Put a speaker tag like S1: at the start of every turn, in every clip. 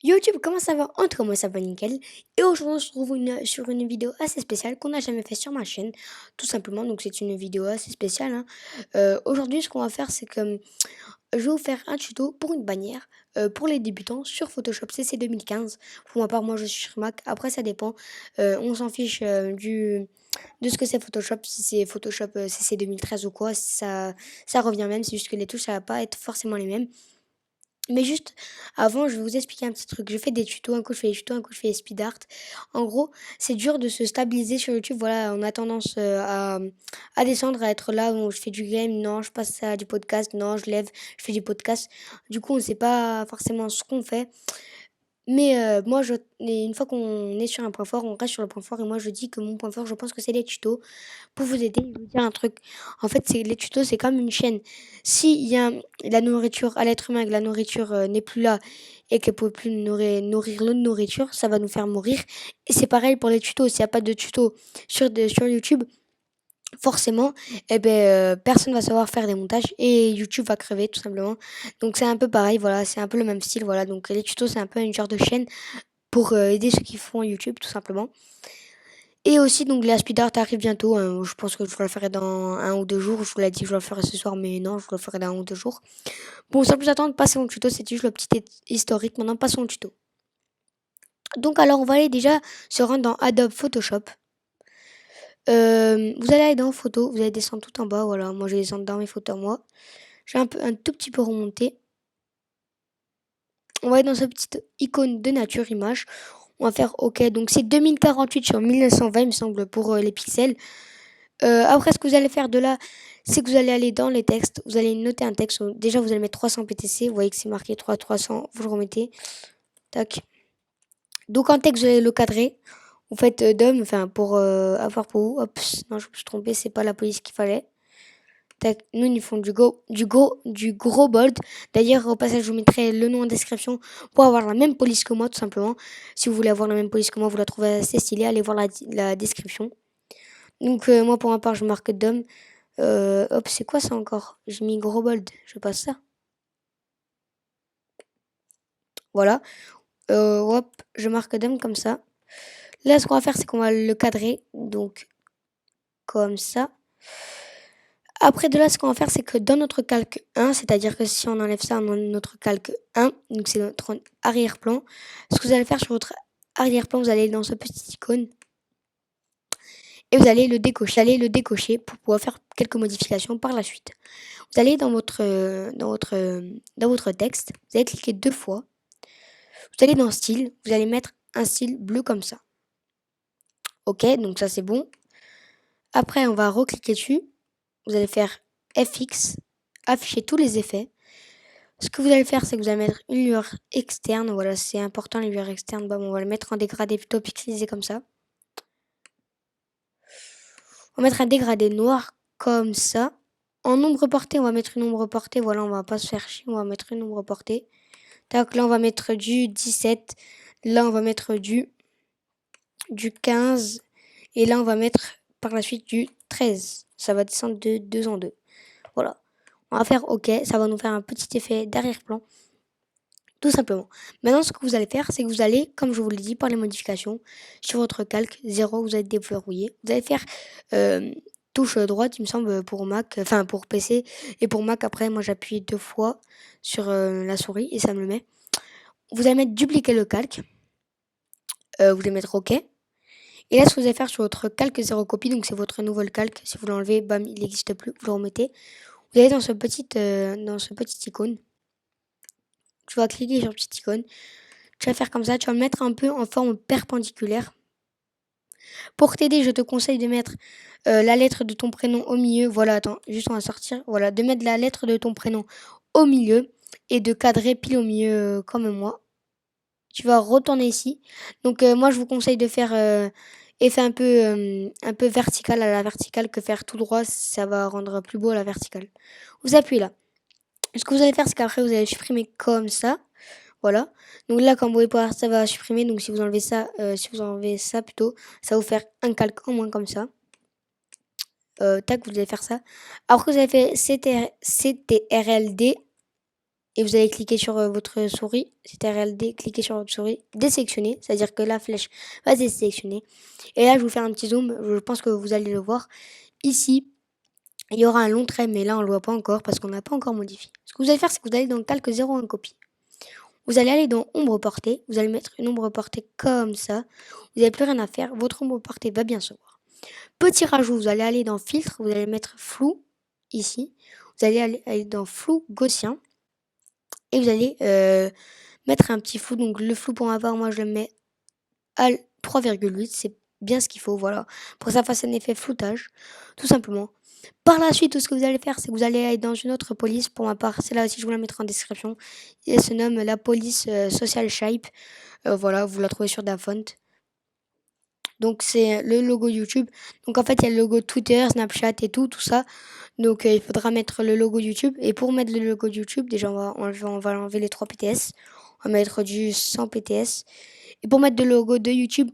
S1: YouTube, comment ça va? En tout cas, moi ça va nickel. Et aujourd'hui, on se retrouve sur une vidéo assez spéciale qu'on n'a jamais fait sur ma chaîne, tout simplement. Donc, c'est une vidéo assez spéciale, hein. Aujourd'hui, ce qu'on va faire, c'est que je vais vous faire un tuto pour une bannière pour les débutants sur Photoshop CC 2015. Pour ma part, moi je suis sur Mac. Après, ça dépend. On s'en fiche de ce que c'est Photoshop, si c'est Photoshop CC 2013 ou quoi, ça revient même. C'est juste que les touches, ça va pas être forcément les mêmes. Mais juste avant, je vais vous expliquer un petit truc. Je fais des tutos, un coup je fais des tutos, un coup je fais des speed art. En gros, c'est dur de se stabiliser sur YouTube. Voilà, on a tendance à descendre, à être là où je fais du game, non, je passe à du podcast, non, je lève, je fais du podcast. Du coup, on ne sait pas forcément ce qu'on fait. Mais moi, et une fois qu'on est sur un point fort, on reste sur le point fort. Et moi, je dis que mon point fort, je pense que c'est les tutos. Pour vous aider, je vais vous dire un truc. En fait, c'est les tutos, c'est comme une chaîne. S'il y a la nourriture à l'être humain, que la nourriture n'est plus là et qu'elle ne peut plus nourrir l'autre nourriture, ça va nous faire mourir. Et c'est pareil pour les tutos. S'il n'y a pas de tutos sur YouTube, forcément, personne va savoir faire des montages et YouTube va crever tout simplement. Donc c'est un peu pareil, voilà, c'est un peu le même style, voilà. Donc les tutos, c'est un peu une genre de chaîne pour aider ceux qui font YouTube tout simplement. Et aussi, donc, la speed art arrive bientôt, hein. Je pense que je vous la ferai dans 1 ou 2 jours. Je vous l'ai dit que je le ferai ce soir, mais non, je vous le ferai dans 1 ou 2 jours. Bon, sans plus attendre, passons au tuto. C'était juste le petit historique. Maintenant, passons au tuto. Donc, alors, on va aller déjà se rendre dans Adobe Photoshop. Vous allez aller dans Photo. Vous allez descendre tout en bas. Voilà, moi, je vais descendre dans mes photos, moi. J'ai un tout petit peu remonté. On va aller dans cette petite icône de nature image. On va faire OK. Donc, c'est 2048 sur 1920, il me semble, pour les pixels. Après, ce que vous allez faire de là, c'est que vous allez aller dans les textes, vous allez noter un texte. Déjà, vous allez mettre 300 PTC. Vous voyez que c'est marqué 300. Vous le remettez. Tac. Donc, en texte, vous allez le cadrer. Vous faites DOM, enfin, pour avoir pour vous. Hop, non, je me suis trompé, c'est pas la police qu'il fallait. Tac. Nous, ils font du gros bold. D'ailleurs, au passage, je vous mettrai le nom en description pour avoir la même police que moi, tout simplement. Si vous voulez avoir la même police que moi, vous la trouvez assez stylée. Allez voir la description. Donc, moi, pour ma part, je marque DOM. Hop, c'est quoi ça encore? J'ai mis gros bold, je passe ça. Voilà. Hop, je marque DOM comme ça. Là, ce qu'on va faire, c'est qu'on va le cadrer. Donc, comme ça. Après, de là, ce qu'on va faire, c'est que dans notre calque 1, c'est-à-dire que si on enlève ça dans notre calque 1, donc c'est notre arrière-plan, ce que vous allez faire sur votre arrière-plan, vous allez dans ce petit icône et vous allez le décocher pour pouvoir faire quelques modifications par la suite. Vous allez dans votre texte, vous allez cliquer 2 fois. Vous allez dans style, vous allez mettre un style bleu comme ça. Ok, donc ça c'est bon. Après, on va recliquer dessus. Vous allez faire FX, afficher tous les effets. Ce que vous allez faire, c'est que vous allez mettre une lueur externe. Voilà, c'est important les lueurs externes. Bon, on va le mettre en dégradé plutôt pixelisé comme ça. On va mettre un dégradé noir comme ça. En nombre porté, on va mettre une ombre portée. Voilà, on va pas se faire chier, on va mettre une ombre portée. Tac, là on va mettre du 17. Là on va mettre du 15. Et là on va mettre par la suite du 13. Ça va descendre de 2 en 2. Voilà. On va faire OK. Ça va nous faire un petit effet d'arrière-plan. Tout simplement. Maintenant, ce que vous allez faire, c'est que vous allez, comme je vous l'ai dit, par les modifications, sur votre calque 0, vous allez déverrouiller. Vous allez faire touche droite, il me semble, pour Mac, enfin pour PC. Et pour Mac, après, moi j'appuie 2 fois sur la souris et ça me le met. Vous allez mettre dupliquer le calque. Vous allez mettre OK. Et là, ce que vous allez faire sur votre calque 0 copie, donc c'est votre nouveau calque. Si vous l'enlevez, bam, il n'existe plus. Vous le remettez. Vous allez dans ce petit icône. Tu vas cliquer sur petite icône. Tu vas faire comme ça. Tu vas le mettre un peu en forme perpendiculaire. Pour t'aider, je te conseille de mettre la lettre de ton prénom au milieu. Voilà, attends, juste on va sortir. Voilà, de mettre la lettre de ton prénom au milieu et de cadrer pile au milieu comme moi. Tu vas retourner ici. Donc moi, je vous conseille de faire effet un peu vertical à la verticale que faire tout droit. Ça va rendre plus beau à la verticale. Vous appuyez là. Ce que vous allez faire, c'est qu'après, vous allez supprimer comme ça. Voilà. Donc là, comme vous pouvez voir, ça va supprimer. Donc si vous enlevez ça plutôt, ça va vous faire un calque en moins comme ça. Tac, vous allez faire ça. Après que vous avez fait CTRLD, et vous allez cliquer sur votre souris, CTRL-D, cliquez sur votre souris, désélectionner, c'est-à-dire que la flèche va désélectionner. Et là, je vais vous faire un petit zoom, je pense que vous allez le voir. Ici, il y aura un long trait, mais là, on ne le voit pas encore parce qu'on n'a pas encore modifié. Ce que vous allez faire, c'est que vous allez dans le calque 01 copie. Vous allez aller dans ombre portée, vous allez mettre une ombre portée comme ça. Vous n'avez plus rien à faire, votre ombre portée va bien se voir. Petit rajout, vous allez aller dans filtre, vous allez mettre flou ici. Vous allez aller dans flou gaussien et vous allez mettre un petit flou. Donc le flou pour ma part, moi je le mets à 3,8, c'est bien ce qu'il faut, voilà. Pour que ça fasse un effet floutage, tout simplement. Par la suite, tout ce que vous allez faire, c'est que vous allez aller dans une autre police. Pour ma part, c'est là aussi, je vous la mettrai en description. Elle se nomme la police Social Shape. Voilà, vous la trouvez sur Dafont. Donc c'est le logo YouTube. Donc en fait, il y a le logo Twitter, Snapchat et tout ça. Donc il faudra mettre le logo YouTube. Et pour mettre le logo YouTube, déjà on va enlever les 3 PTS. On va mettre du 100 PTS. Et pour mettre le logo de YouTube,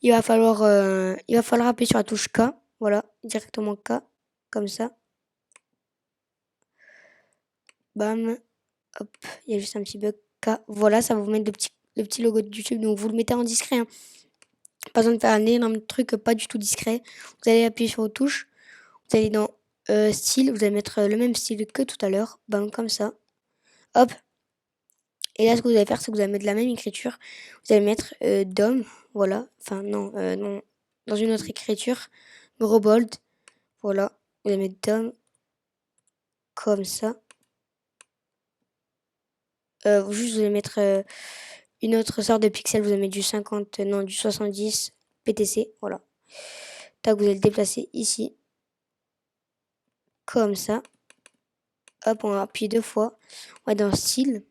S1: il va falloir appuyer sur la touche K. Voilà, directement K, comme ça. Bam, hop, il y a juste un petit bug K. Voilà, ça va vous mettre le petit logo de YouTube. Donc vous le mettez en discret, hein. Pas besoin de faire un énorme truc pas du tout discret. Vous allez appuyer sur vos touches. Vous allez dans style. Vous allez mettre le même style que tout à l'heure. Bam, comme ça. Hop. Et là, ce que vous allez faire, c'est que vous allez mettre la même écriture. Vous allez mettre DOM. Voilà. Enfin, non, non. Dans une autre écriture. Gros bold. Voilà. Vous allez mettre DOM. Comme ça. Juste, vous allez mettre une autre sorte de pixel. Vous allez mettre du 50, non, du 70 PTC. Voilà. Tac, vous allez le déplacer ici. Comme ça. Hop, on va appuyer 2 fois. On va dans style.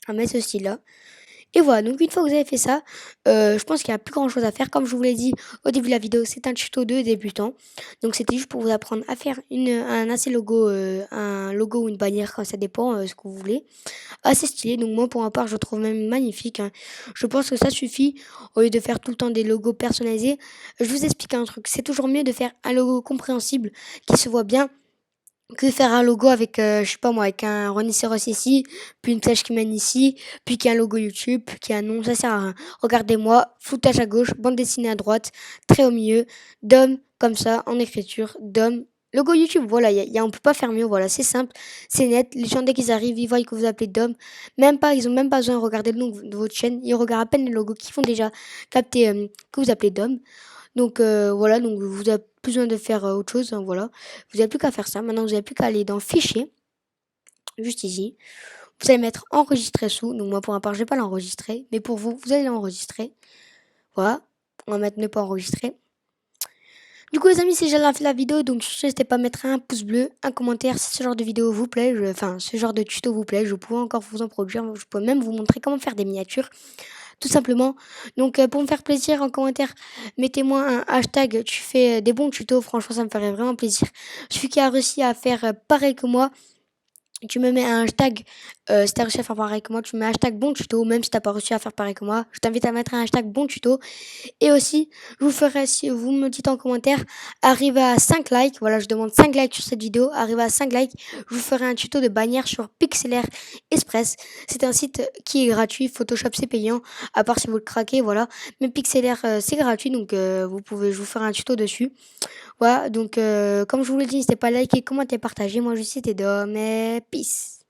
S1: On va mettre ce style-là. Et voilà, donc une fois que vous avez fait ça, je pense qu'il n'y a plus grand chose à faire. Comme je vous l'ai dit au début de la vidéo, c'est un tuto de débutant. Donc c'était juste pour vous apprendre à faire un logo ou une bannière, quand ça dépend ce que vous voulez. Assez stylé, donc moi pour ma part je le trouve même magnifique, hein. Je pense que ça suffit au lieu de faire tout le temps des logos personnalisés. Je vous explique un truc, c'est toujours mieux de faire un logo compréhensible qui se voit bien que faire un logo avec, je sais pas moi, avec un rhinocéros ici, puis une flèche qui mène ici, puis qu'il y a un logo YouTube, qui a un nom, ça sert à rien. Regardez-moi, floutage à gauche, bande dessinée à droite, trait au milieu, DOM, comme ça, en écriture, DOM, logo YouTube, voilà, on peut pas faire mieux, voilà, c'est simple, c'est net, les gens dès qu'ils arrivent, ils voient que vous appelez DOM, ils ont même pas besoin de regarder le nom de votre chaîne, ils regardent à peine les logos qui font déjà capter que vous appelez DOM. Donc voilà, donc vous n'avez plus besoin de faire autre chose, hein, voilà. Vous n'avez plus qu'à faire ça. Maintenant, vous n'avez plus qu'à aller dans Fichier, juste ici. Vous allez mettre Enregistrer sous. Donc moi, pour ma part, je vais pas l'enregistrer. Mais pour vous, vous allez l'enregistrer. Voilà. On va mettre Ne pas enregistrer. Du coup, les amis, c'est déjà la fin de la vidéo. Donc n'hésitez pas à mettre un pouce bleu, un commentaire si ce genre de vidéo vous plaît. Enfin, ce genre de tuto vous plaît. Je pourrais encore vous en produire. Je peux même vous montrer comment faire des miniatures, tout simplement. Donc pour me faire plaisir, en commentaire, mettez-moi un hashtag, tu fais des bons tutos, franchement ça me ferait vraiment plaisir. Celui qui a réussi à faire pareil que moi, tu me mets un hashtag, si t'as réussi à faire pareil que moi, tu mets un hashtag bon tuto, même si t'as pas réussi à faire pareil que moi, je t'invite à mettre un hashtag bon tuto. Et aussi, je vous ferai, si vous me dites en commentaire, arrivez à 5 likes, voilà, je demande 5 likes sur cette vidéo, arrivez à 5 likes, je vous ferai un tuto de bannière sur Pixelaire Express. C'est un site qui est gratuit, Photoshop c'est payant, à part si vous le craquez, voilà. Mais Pixelaire c'est gratuit, donc je vous ferai un tuto dessus. Voilà, donc comme je vous l'ai dit, n'hésitez pas à liker, commenter, partager. Moi, je suis Tédor, mais peace.